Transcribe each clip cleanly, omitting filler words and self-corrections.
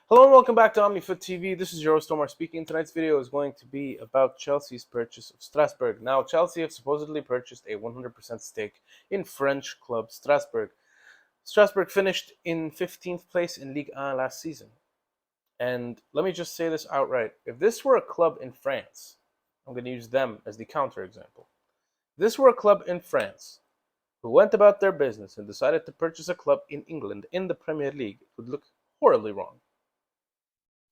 Hello and welcome back to OmniFoot TV. This is your host Omar speaking. Tonight's video is going to be about Chelsea's purchase of Strasbourg. Now, Chelsea have supposedly purchased a 100% stake in French club Strasbourg. Strasbourg finished in 15th place in Ligue 1 last season. And let me just say this outright. If this were a club in France, I'm going to use them as the counterexample. If this were a club in France who went about their business and decided to purchase a club in England in the Premier League, it would look horribly wrong.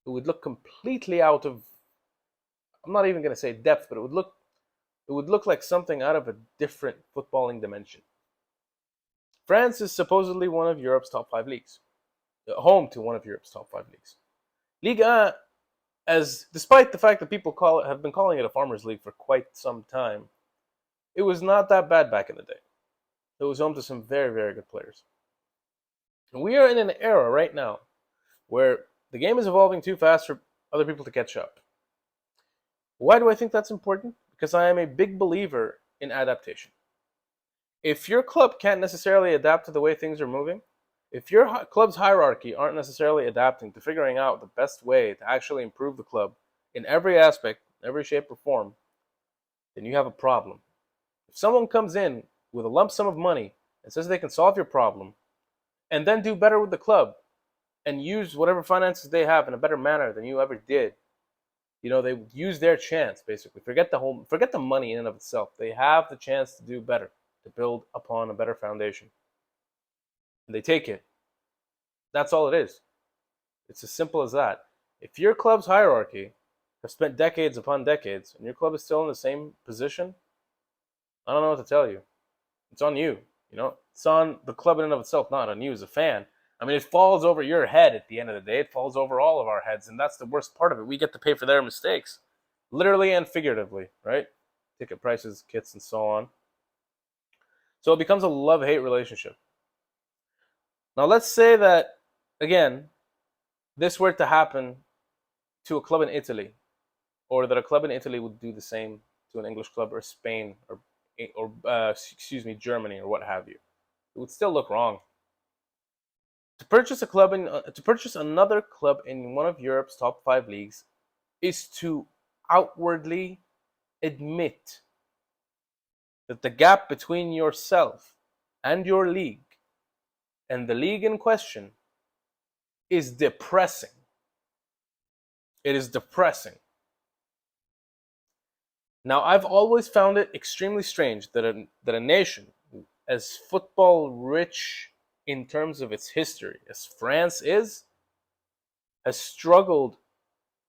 It would look completely out of, I'm not even going to say depth, but it would look like something out of a different footballing dimension. France is supposedly one of Europe's top 5 leagues, home to one of Europe's top 5 leagues. Ligue 1, as despite the fact that people have been calling it a farmers league for quite some time, it was not that bad back in the day. It was home to some very, very good players. And we are in an era right now where the game is evolving too fast for other people to catch up. Why do I think that's important? Because I am a big believer in adaptation. If your club can't necessarily adapt to the way things are moving, if your club's hierarchy aren't necessarily adapting to figuring out the best way to actually improve the club in every aspect, every shape or form, then you have a problem. If someone comes in with a lump sum of money and says they can solve your problem and then do better with the club and use whatever finances they have in a better manner than you ever did, they use their chance, basically. Forget the money in and of itself. They have the chance to do better, to build upon a better foundation. And they take it. That's all it is. It's as simple as that. If your club's hierarchy has spent decades upon decades and your club is still in the same position, I don't know what to tell you. It's on you. It's on the club in and of itself, not on you as a fan. I mean, it falls over your head at the end of the day. It falls over all of our heads, and that's the worst part of it. We get to pay for their mistakes, literally and figuratively, right? Ticket prices, kits, and so on. So it becomes a love-hate relationship. Now, let's say that, again, this were to happen to a club in Italy, or that a club in Italy would do the same to an English club, or Spain, or Germany, or what have you. It would still look wrong. To purchase another club in one of Europe's top 5 leagues is to outwardly admit that the gap between yourself and your league and the league in question is depressing. It is depressing. Now, I've always found it extremely strange that a nation as football rich in terms of its history as France has struggled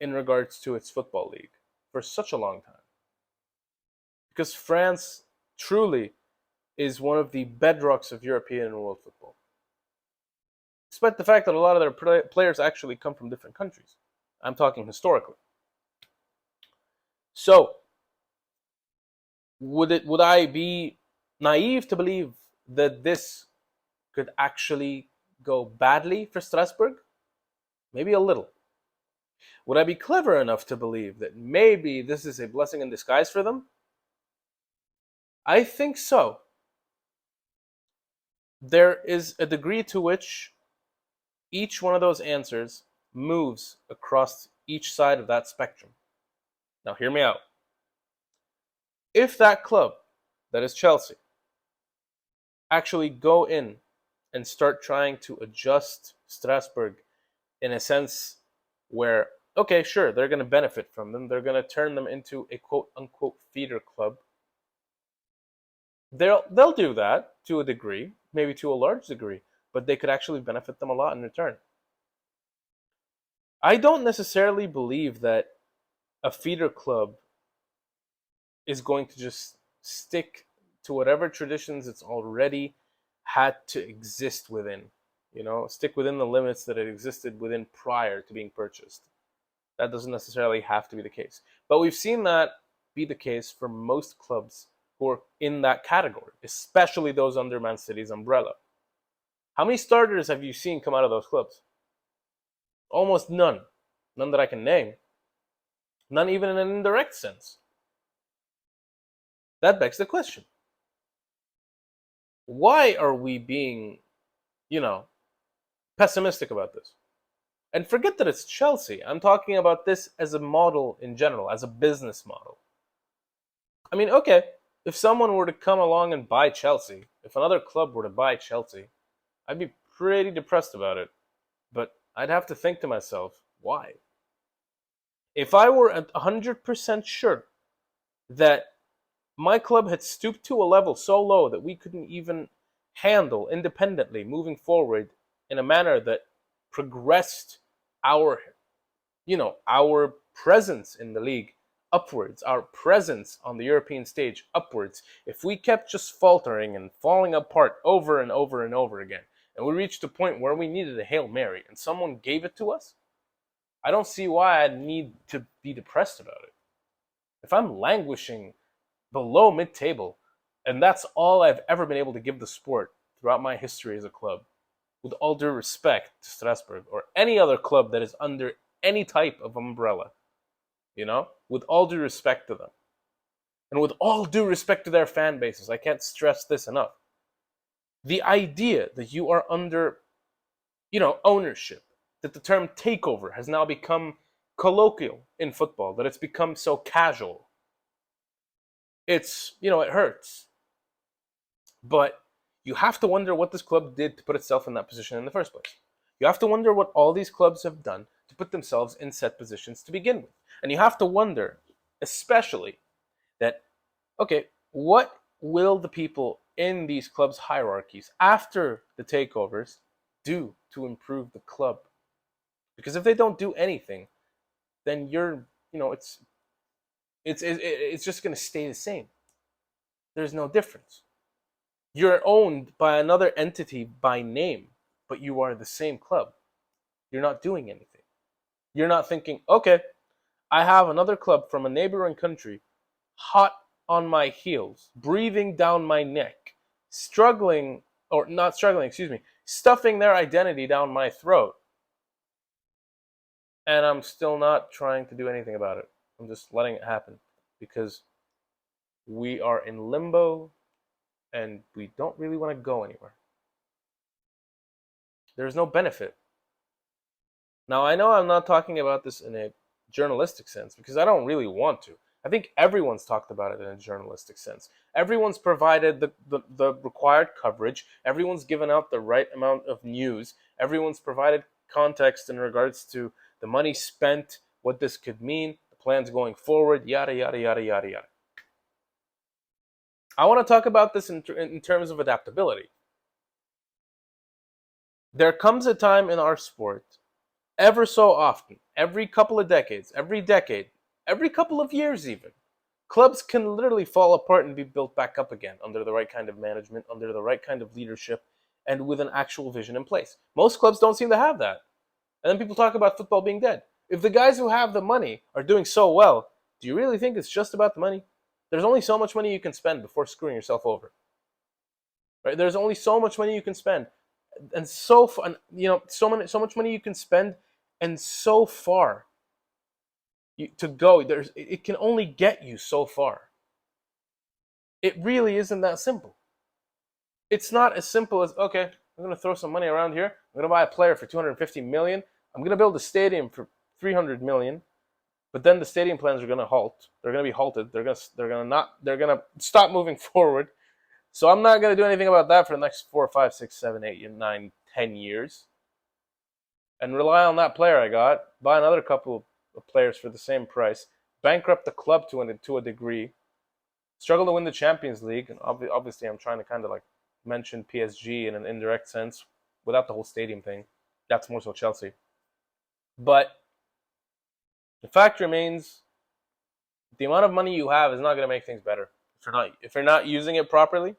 in regards to its football league for such a long time. Because France truly is one of the bedrocks of European and world football. Despite the fact that a lot of their players actually come from different countries. I'm talking historically. So, would I be naive to believe that this could actually go badly for Strasbourg? Maybe a little. Would I be clever enough to believe that maybe this is a blessing in disguise for them? I think so. There is a degree to which each one of those answers moves across each side of that spectrum. Now, hear me out. If that club, that is Chelsea, actually go in and start trying to adjust Strasbourg in a sense where, okay, sure, they're going to benefit from them. They're going to turn them into a quote-unquote feeder club. They'll do that to a degree, maybe to a large degree, but they could actually benefit them a lot in return. I don't necessarily believe that a feeder club is going to just stick to whatever traditions it's already had to exist within. Stick within the limits that it existed within prior to being purchased. That doesn't necessarily have to be the case. But we've seen that be the case for most clubs who are in that category, especially those under Man City's umbrella. How many starters have you seen come out of those clubs? Almost none. None that I can name. None even in an indirect sense. That begs the question. Why are we being, pessimistic about this? And forget that it's Chelsea. I'm talking about this as a model in general, as a business model. I mean, okay, if someone were to come along and buy Chelsea, if another club were to buy Chelsea, I'd be pretty depressed about it. But I'd have to think to myself, why? If I were 100% sure that my club had stooped to a level so low that we couldn't even handle independently moving forward in a manner that progressed our our presence in the league upwards, our presence on the European stage upwards, if we kept just faltering and falling apart over and over and over again, and we reached a point where we needed a Hail Mary and someone gave it to us, I don't see why I'd need to be depressed about it. If I'm languishing below mid-table, and that's all I've ever been able to give the sport throughout my history as a club, with all due respect to Strasbourg or any other club that is under any type of umbrella, with all due respect to them, and with all due respect to their fan bases, I can't stress this enough. The idea that you are under, ownership, that the term takeover has now become colloquial in football, that it's become so casual. It hurts. But you have to wonder what this club did to put itself in that position in the first place. You have to wonder what all these clubs have done to put themselves in set positions to begin with. And you have to wonder, especially, that, okay, what will the people in these clubs' hierarchies after the takeovers do to improve the club? Because if they don't do anything, then it's just going to stay the same. There's no difference. You're owned by another entity by name, but you are the same club. You're not doing anything. You're not thinking, okay, I have another club from a neighboring country hot on my heels, breathing down my neck, struggling, or not struggling, excuse me, stuffing their identity down my throat. And I'm still not trying to do anything about it. I'm just letting it happen because we are in limbo and we don't really want to go anywhere. There's no benefit. Now, I know I'm not talking about this in a journalistic sense because I don't really want to. I think everyone's talked about it in a journalistic sense. Everyone's provided the required coverage. Everyone's given out the right amount of news. Everyone's provided context in regards to the money spent, what this could mean, the plans going forward, yada, yada, yada, yada, yada. I want to talk about this in terms of adaptability. There comes a time in our sport, ever so often, every couple of decades, every decade, every couple of years even, clubs can literally fall apart and be built back up again under the right kind of management, under the right kind of leadership, and with an actual vision in place. Most clubs don't seem to have that. And then people talk about football being dead. If the guys who have the money are doing so well, do you really think it's just about the money? There's only so much money you can spend before screwing yourself over. Right? There's only so much money you can spend, and so much money you can spend, and so far to go. It can only get you so far. It really isn't that simple. It's not as simple as, okay, I'm going to throw some money around here. I'm going to buy a player for 250 million. I'm going to build a stadium for 300 million. But then the stadium plans are going to halt. They're going to be halted. They're going to stop moving forward. So I'm not going to do anything about that for the next 4, 5, 6, 7, 8, 9, 10 years. And rely on that player I got. Buy another couple of players for the same price. Bankrupt the club to a degree. Struggle to win the Champions League. And obviously, I'm trying to kind of like mention PSG in an indirect sense without the whole stadium thing. That's more so Chelsea. But the fact remains, the amount of money you have is not going to make things better if you're not using it properly,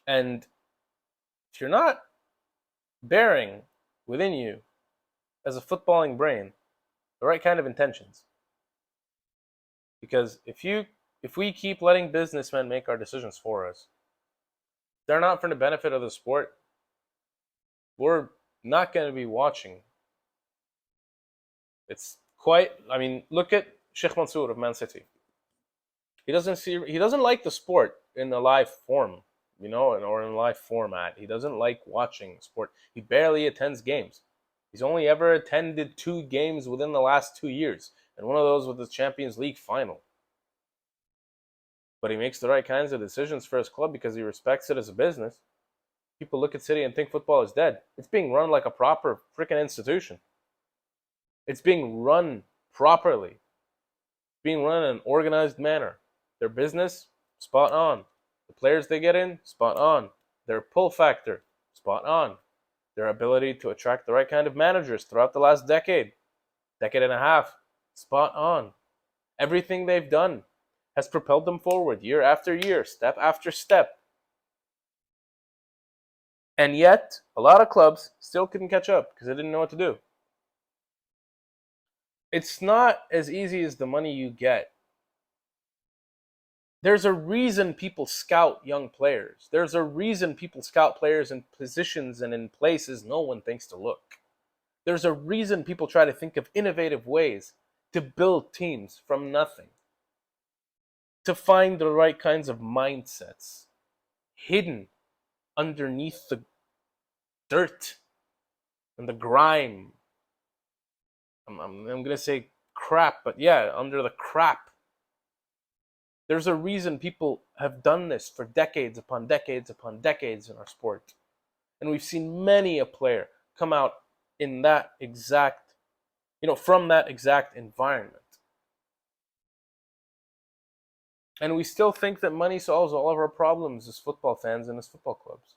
and if you're not bearing within you as a footballing brain the right kind of intentions. Because if we keep letting businessmen make our decisions for us, they're not for the benefit of the sport, we're not going to be watching. It's look at Sheikh Mansour of Man City. He doesn't like the sport in the live form, or in a live format. He doesn't like watching sport. He barely attends games. He's only ever attended 2 games within the last 2 years, and one of those was the Champions League final. But he makes the right kinds of decisions for his club because he respects it as a business. People look at City and think football is dead. It's being run like a proper freaking institution. It's being run properly. It's being run in an organized manner. Their business, spot on. The players they get in, spot on. Their pull factor, spot on. Their ability to attract the right kind of managers throughout the last decade and a half, spot on. Everything they've done has propelled them forward year after year, step after step. And yet, a lot of clubs still couldn't catch up because they didn't know what to do. It's not as easy as the money you get. There's a reason people scout young players. There's a reason people scout players in positions and in places no one thinks to look. There's a reason people try to think of innovative ways to build teams from nothing, to find the right kinds of mindsets hidden underneath the dirt and the grime. I'm going to say crap, but yeah, under the crap. There's a reason people have done this for decades upon decades upon decades in our sport. And we've seen many a player come out in that exact, from that exact environment. And we still think that money solves all of our problems as football fans and as football clubs.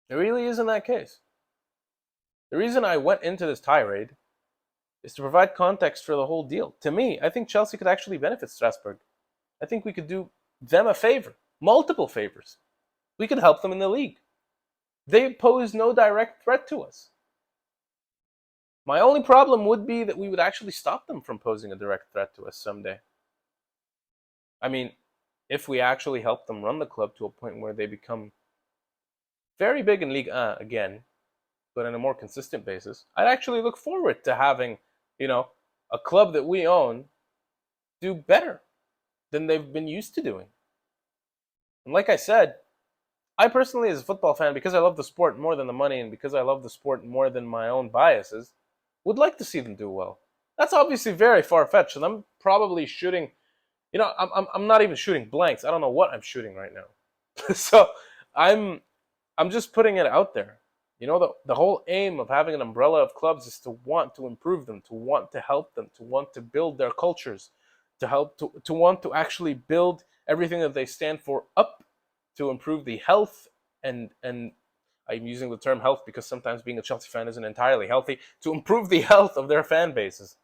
It really isn't that case. The reason I went into this tirade is to provide context for the whole deal. To me, I think Chelsea could actually benefit Strasbourg. I think we could do them a favor, multiple favors. We could help them in the league. They pose no direct threat to us. My only problem would be that we would actually stop them from posing a direct threat to us someday. I mean, if we actually help them run the club to a point where they become very big in Ligue 1 again, but on a more consistent basis, I'd actually look forward to having, a club that we own do better than they've been used to doing. And like I said, I personally, as a football fan, because I love the sport more than the money and because I love the sport more than my own biases, would like to see them do well. That's obviously very far-fetched, and I'm probably shooting, I'm not even shooting blanks. I don't know what I'm shooting right now. So I'm just putting it out there. The whole aim of having an umbrella of clubs is to want to improve them, to want to help them, to want to build their cultures, to want to actually build everything that they stand for up, to improve the health and I'm using the term health because sometimes being a Chelsea fan isn't entirely healthy, to improve the health of their fan bases,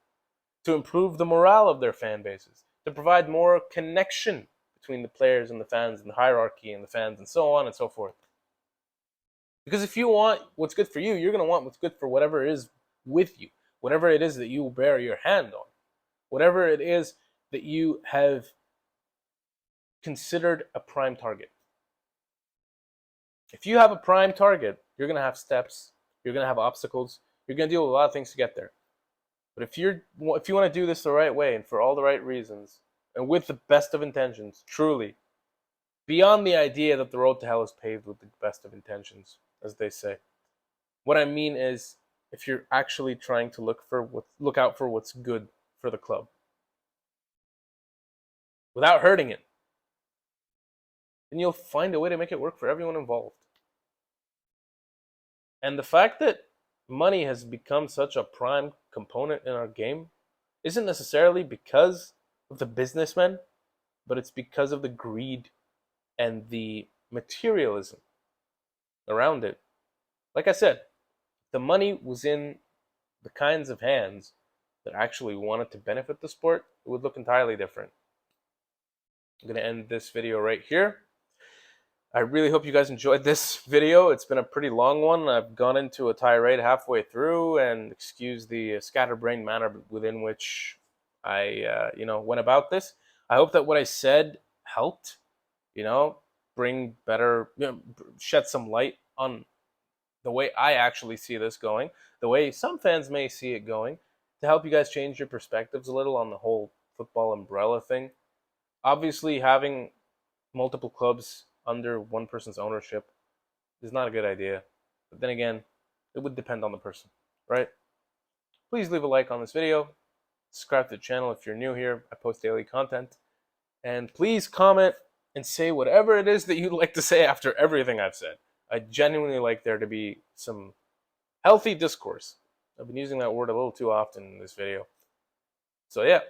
to improve the morale of their fan bases, to provide more connection between the players and the fans and the hierarchy and the fans and so on and so forth. Because if you want what's good for you, you're going to want what's good for whatever is with you, whatever it is that you bear your hand on, whatever it is that you have considered a prime target. If you have a prime target, you're going to have steps, you're going to have obstacles, you're going to deal with a lot of things to get there. But if you want to do this the right way and for all the right reasons, and with the best of intentions, truly, beyond the idea that the road to hell is paved with the best of intentions, as they say. What I mean is, if you're actually trying to look out for what's good for the club, without hurting it, then you'll find a way to make it work for everyone involved. And the fact that money has become such a prime component in our game isn't necessarily because of the businessmen, but it's because of the greed and the materialism around it. Like I said, the money was in the kinds of hands that actually wanted to benefit the sport, it would look entirely different. I'm going to end this video right here. I really hope you guys enjoyed this video. It's been a pretty long one. I've gone into a tirade halfway through, and excuse the scatterbrained manner within which I, went about this. I hope that what I said helped, bring better, shed some light on the way I actually see this going, the way some fans may see it going, to help you guys change your perspectives a little on the whole football umbrella thing. Obviously, having multiple clubs under one person's ownership is not a good idea. But then again, it would depend on the person, right? Please leave a like on this video. Subscribe to the channel if you're new here. I post daily content. And please comment and say whatever it is that you'd like to say after everything I've said. I genuinely like there to be some healthy discourse. I've been using that word a little too often in this video. So yeah,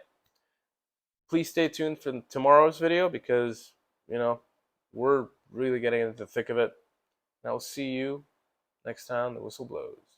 please stay tuned for tomorrow's video because, we're really getting into the thick of it. And I will see you next time the whistle blows.